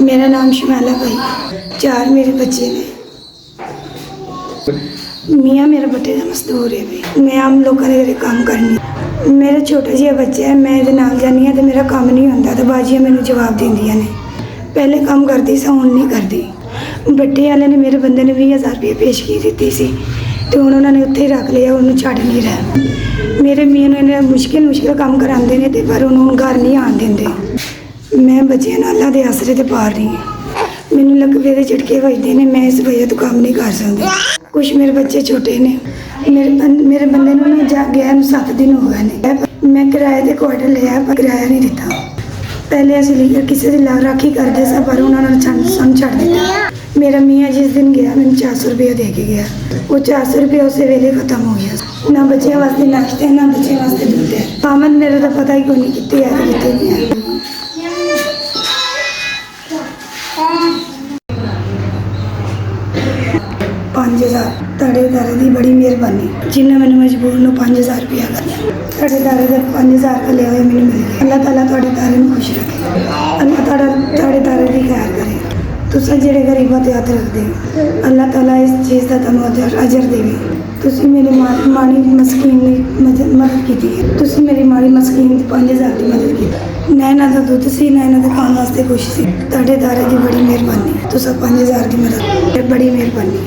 मेरा नाम शमैला भाई, 4 मेरे बच्चे ने। मियाँ मेरा बटे का मजदूर है भी, मैं आम लोगों के घरे काम करनी। मेरा छोटा जिहा बच्चा है, मैं ਇਹਦੇ ਨਾਲ ਜਾਂਦੀ ਹਾਂ ਤੇ ਮੇਰਾ ਕੰਮ ਨਹੀਂ ਹੁੰਦਾ ਤੇ ਬਾਜੀਆਂ ਮੈਨੂੰ ਜਵਾਬ ਦਿੰਦੀਆਂ ਨੇ। ਪਹਿਲੇ ਕੰਮ ਕਰਦੀ ਸੀ, ਹੁਣ ਨਹੀਂ ਕਰਦੀ। ਬੱਟੇ ਵਾਲੇ ਨੇ ਮੇਰੇ ਬੰਦੇ ਨੇ 20,000 ਰੁਪਏ ਪੇਸ਼ਗੀ ਦਿੱਤੀ ਸੀ ਤੇ ਹੁਣ ਉਹਨਾਂ ਨੇ ਉੱਥੇ ਹੀ ਰੱਖ ਲਿਆ, ਉਹਨੂੰ ਛੱਡ ਨਹੀਂ ਰਿਹਾ। ਮੇਰੇ ਮੀਆਂ ਨੂੰ ਇਹਨੇ ਮੁਸ਼ਕਿਲ ਕੰਮ ਕਰਾਉਂਦੇ ਨੇ ਤੇ ਪਰ ਉਹਨੂੰ ਘਰ ਨਹੀਂ ਆਉਣ ਦਿੰਦੇ। ਮੈਂ ਬੱਚਿਆਂ ਨੂੰ ਅੱਲਾ ਦੇ ਆਸਰੇ ਤੇ ਪਾਲ ਰਹੀ ਹਾਂ। ਮੈਨੂੰ ਲਕਵੇ ਦੇ ਝਟਕੇ ਵੱਜਦੇ ਨੇ, ਮੈਂ ਇਸ ਵਜ੍ਹਾ ਤੋਂ ਕੰਮ ਨਹੀਂ ਕਰ ਸਕਦੀ। ਕੁਛ ਮੇਰੇ ਬੱਚੇ ਛੋਟੇ ਨੇ, ਮੇਰੇ ਬੰਦੇ ਨੂੰ ਨਾ ਜਾ ਗਿਆ ਨੂੰ 7 ਦਿਨ ਹੋ ਗਏ ਨੇ। ਮੈਂ ਕਿਰਾਏ ਤੇ ਕੁਆਟਰ ਲਿਆ ਪਰ ਕਿਰਾਇਆ ਨਹੀਂ ਦਿੱਤਾ। ਪਹਿਲੇ ਅਸੀਂ ਕਿਸੇ ਦੀ ਰਾਖੀ ਕਰਦੇ ਸਾਂ ਪਰ ਉਹਨਾਂ ਨੇ ਸਾਨੂੰ ਛੱਡ ਦਿੱਤਾ। ਮੇਰਾ ਮੀਆਂ ਜਿਸ ਦਿਨ ਗਿਆ ਮੈਨੂੰ 400 ਰੁਪਏ ਦੇ ਕੇ ਗਿਆ। ਉਹ 400 ਰੁਪਏ ਉਸੇ ਵੇਲੇ ਖਤਮ ਹੋ ਗਿਆ। ਨਾ ਬੱਚਿਆਂ ਵਾਸਤੇ ਨਾਸ਼ਤੇ, ਨਾ ਬੱਚਿਆਂ ਵਾਸਤੇ ਦੁੱਧ ਹੈ। ਆਮਦ ਮੇਰੇ ਤਾਂ ਪਤਾ ਹੀ ਕੋਈ ਨਹੀਂ ਕਿੱਥੇ ਹੈ ਤੇ ਕਿੱਥੇ ਨਹੀਂ ਹੈ। 5000 ਤੁਹਾਡੇ ਦਾਰੇ ਦੀ ਬੜੀ ਮਿਹਰਬਾਨੀ, ਜਿੰਨਾ ਮੈਨੂੰ ਮਜਬੂਰ ਨੂੰ 5000 ਰੁਪਇਆ ਕਰਨਾ। ਤੁਹਾਡੇ ਦਾਰੇ ਦਾ 5000 ਦਾ ਲਿਆ ਹੋਇਆ ਮੈਨੂੰ ਮਿਲ ਗਿਆ। ਅੱਲਾਹ ਤਾਲਾ ਤੁਹਾਡੇ ਦਾਰੇ ਨੂੰ ਖੁਸ਼ ਰੱਖੇ। ਅੱਲਾਹ ਤੁਹਾਡੇ ਦਾਰੇ ਦੀ ਖੈਰ ਕਰੇ। ਤੁਸੀਂ ਜਿਹੜੇ ਗਰੀਬਾਂ ਤੇ ਹੱਥ ਰੱਖਦੇ ਹੋ, ਅੱਲਾਹ ਤਾਲਾ ਇਸ ਚੀਜ਼ ਦਾ ਤੁਹਾਨੂੰ ਅਜਰ ਦੇਵੇ। ਤੁਸੀਂ ਮੇਰੀ ਮਾੜੀ ਮਸਕੀਨ ਦੀ ਮਦਦ ਕੀਤੀ ਹੈ। ਤੁਸੀਂ ਮੇਰੀ ਮਾੜੀ ਮਸਕੀਨ ਦੀ 5000 ਦੀ ਮਦਦ ਕੀਤੀ। ਨਾ ਇਹਨਾਂ ਦਾ ਦੁੱਧ ਸੀ, ਨਾ ਇਹਨਾਂ ਦੇ ਖਾਣ ਵਾਸਤੇ ਕੁਛ ਸੀ। ਤੁਹਾਡੇ ਦਾਰੇ ਦੀ ਬੜੀ ਮਿਹਰਬਾਨੀ। ਤੁਸੀਂ 5000 ਦੀ ਮਦਦ, ਬੜੀ ਮਿਹਰਬਾਨੀ।